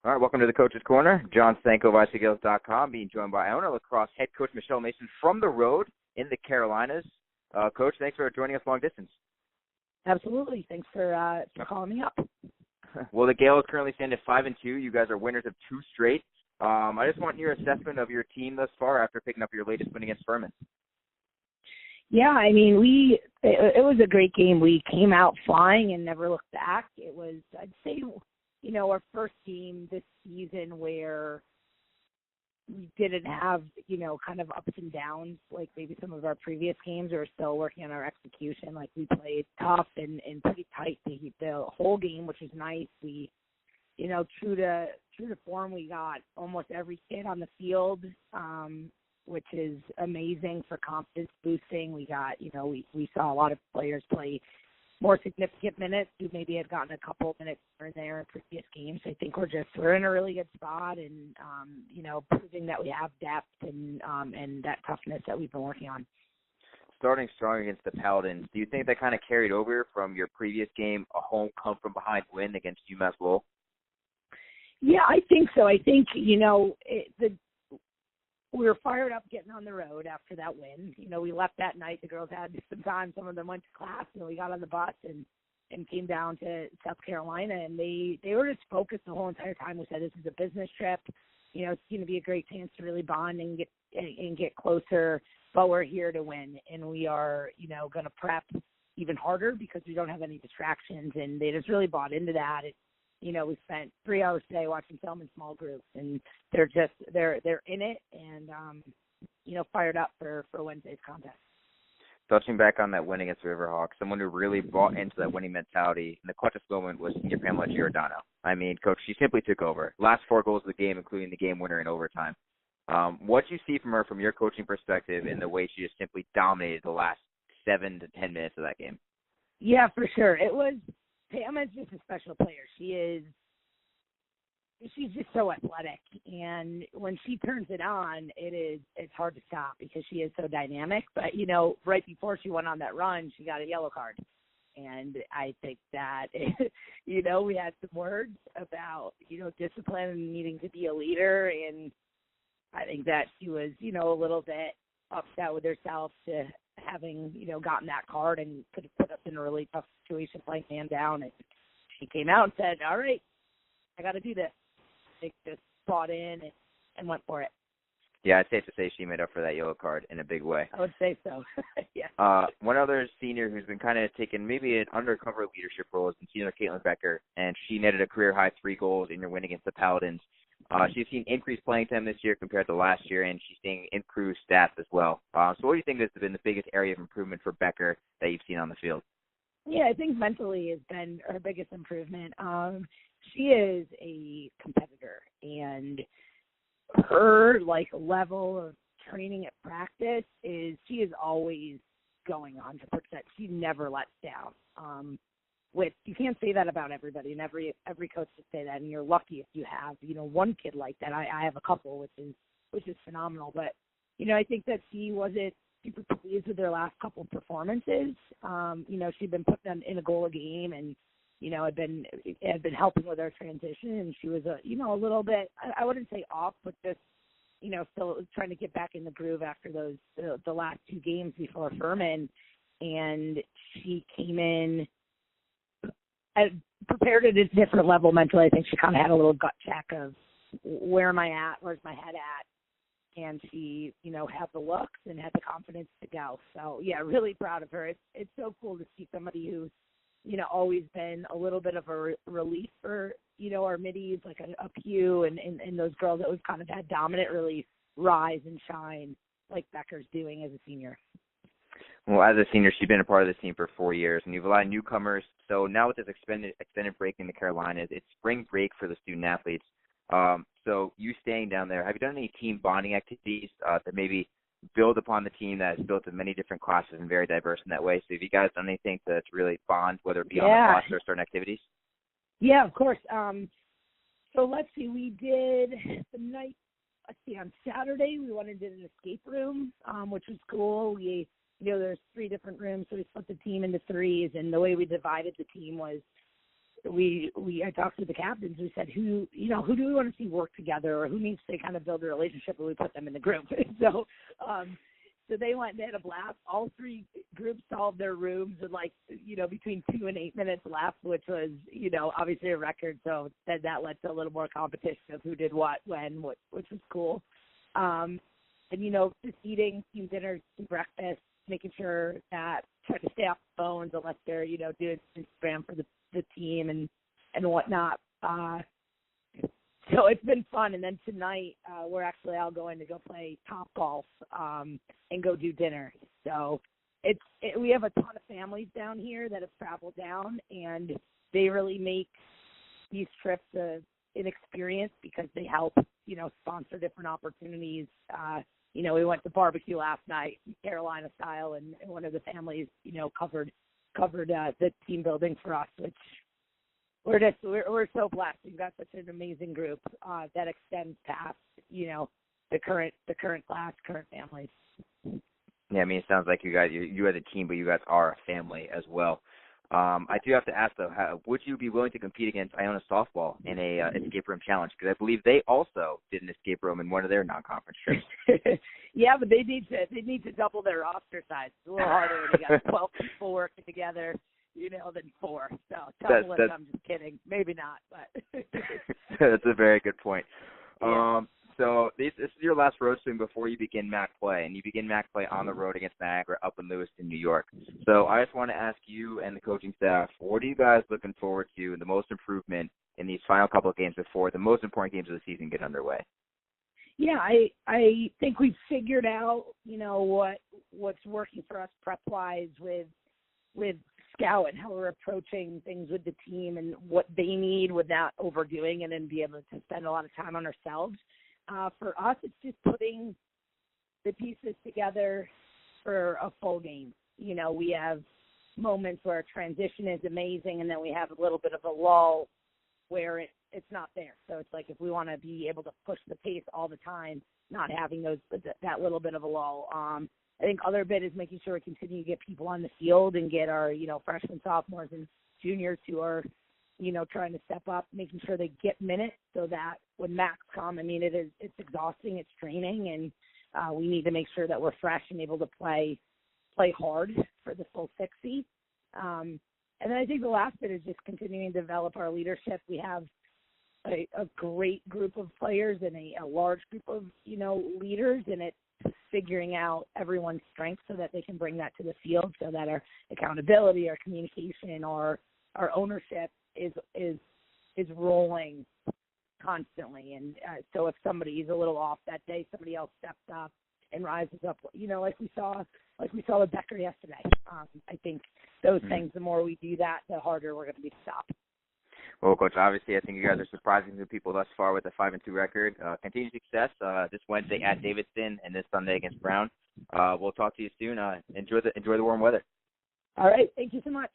All right, welcome to the Coach's Corner. John Stanko of Gaels.com, being joined by Iona lacrosse head coach Michelle Mason from the road in the Carolinas. Coach, thanks for joining us long distance. Absolutely. Thanks for calling me up. Well, the Gaels currently stand at 5-2. You guys are winners of 2 straight. I just want your assessment of your team thus far after picking up your latest win against Furman. Yeah, I mean, it was a great game. We came out flying and never looked back. It was, I'd say, our first game this season where we didn't have, kind of ups and downs like maybe some of our previous games. We were still working on our execution. Like, we played tough and pretty tight the whole game, which is nice. We, true to form, we got almost every kid on the field, which is amazing for confidence boosting. We got, we saw a lot of players play more significant minutes who maybe had gotten a couple minutes here and there in previous games. I think we're in a really good spot and, proving that we have depth and that toughness that we've been working on. Starting strong against the Paladins, do you think that kind of carried over from your previous game, a home come-from-behind win against UMass Lowell? Yeah, I think so. I think, we were fired up getting on the road after that win. We left that night. The girls had some time. Some of them went to class, and we got on the bus and came down to South Carolina. And they were just focused the whole entire time. We said, this is a business trip. It's going to be a great chance to really bond and get closer. But we're here to win, and we are, going to prep even harder because we don't have any distractions. And they just really bought into that. We spent 3 hours today watching film in small groups, and they're in it and, fired up for Wednesday's contest. Touching back on that win against Riverhawks, someone who really bought into that winning mentality in the clutchest moment was senior Pamela Giordano. I mean, Coach, she simply took over. Last 4 goals of the game, including the game winner in overtime. What do you see from her from your coaching perspective in the way she just simply dominated the last 7 to 10 minutes of that game? Yeah, for sure. Pam is just a special player. She's just so athletic, and when she turns it on, it's hard to stop because she is so dynamic. But right before she went on that run, she got a yellow card, and I think that we had some words about discipline and needing to be a leader, and I think that she was a little bit upset with herself to having, gotten that card and could have put us in a really tough situation playing man down. And she came out and said, all right, I got to do this. They just bought in and went for it. Yeah, it's safe to say she made up for that yellow card in a big way. I would say so, yeah. One other senior who's been kind of taking maybe an undercover leadership role is senior Caitlin Becker, and she netted a career-high 3 goals in your win against the Paladins. She's seen increased playing time this year compared to last year, and she's seeing improved stats as well. So what do you think has been the biggest area of improvement for Becker that you've seen on the field? Yeah, I think mentally has been her biggest improvement. She is a competitor, and her level of training at practice she is always going 100%. She never lets down. Which you can't say that about everybody, and every coach would say that, and you're lucky if you have one kid like that. I have a couple, which is phenomenal. But I think that she wasn't super pleased with their last couple of performances. She'd been putting them in a goal a game, and had been helping with her transition, and she was a little bit, I wouldn't say off, but just still trying to get back in the groove after the last 2 games before Furman, and she came in. I prepared at a different level mentally. I think she kind of had a little gut check of where am I at, where's my head at, and she, had the looks and had the confidence to go. So, yeah, really proud of her. It's so cool to see somebody who's, always been a little bit of a relief for, our middies, like a Pew and those girls that we've kind of had dominant really rise and shine like Becker's doing as a senior. Well, as a senior, she's been a part of this team for 4 years, and you've a lot of newcomers. So now with this extended break in the Carolinas, it's spring break for the student athletes. So you staying down there, have you done any team bonding activities to maybe build upon the team that is built in many different classes and very diverse in that way? So have you guys done anything to really bond, whether it be on the class or certain activities? Yeah, of course. So let's see, we did the night, on Saturday we went and did an escape room, which was cool. We there's 3 different rooms, so we split the team into 3s, and the way we divided the team was I talked to the captains. We said, who do we want to see work together, or who needs to kind of build a relationship, and we put them in the group. So they had a blast. All three groups solved their rooms in between 2 and 8 minutes left, which was, obviously a record. So then that led to a little more competition of who did what, when, which was cool. And, just eating team dinners, team breakfast, making sure that try to stay off phones unless they're, doing Instagram for the team and whatnot. So it's been fun. And then tonight we're actually all going to go play Top Golf and go do dinner. So we have a ton of families down here that have traveled down, and they really make these trips an experience because they help, sponsor different opportunities. We went to barbecue last night, Carolina style, and one of the families, covered the team building for us, which we're so blessed. We've got such an amazing group that extends past, the current class, current families. Yeah, I mean, it sounds like you guys, you as a team, but you guys are a family as well. I do have to ask, though, would you be willing to compete against Iona softball in a escape room challenge? Because I believe they also did an escape room in one of their non-conference trips. Yeah, but they need to double their roster size. It's a little harder when you got 12 people working together, than 4. So I'm just kidding. Maybe not, but that's a very good point. Yeah. So this is your last road swing before you begin MAC play, and you begin MAC play on the road against Niagara up in Lewiston, New York. So I just want to ask you and the coaching staff, what are you guys looking forward to in the most improvement in these final couple of games before the most important games of the season get underway? Yeah, I think we've figured out, what's working for us prep-wise with Scout and how we're approaching things with the team and what they need without overdoing it and be able to spend a lot of time on ourselves. For us, it's just putting the pieces together for a full game. We have moments where transition is amazing, and then we have a little bit of a lull where it's not there. So it's like if we want to be able to push the pace all the time, not having that little bit of a lull. I think other bit is making sure we continue to get people on the field and get our, freshmen, sophomores, and juniors who are, trying to step up, making sure they get minutes so that when MACs come, it's exhausting, it's draining, and we need to make sure that we're fresh and able to play hard for the full 60. And then I think the last bit is just continuing to develop our leadership. We have a great group of players and a large group of, leaders, and it's figuring out everyone's strengths so that they can bring that to the field, so that our accountability, our communication, our ownership is rolling constantly. And so if somebody is a little off that day, somebody else steps up and rises up, like we saw with Becker yesterday. I think those things, the more we do that, the harder we're going to be to stop. Well, Coach, obviously I think you guys are surprising the people thus far with a 5-2 record. Continued success this Wednesday at Davidson and this Sunday against Brown. We'll talk to you soon. Enjoy the warm weather. All right. Thank you so much.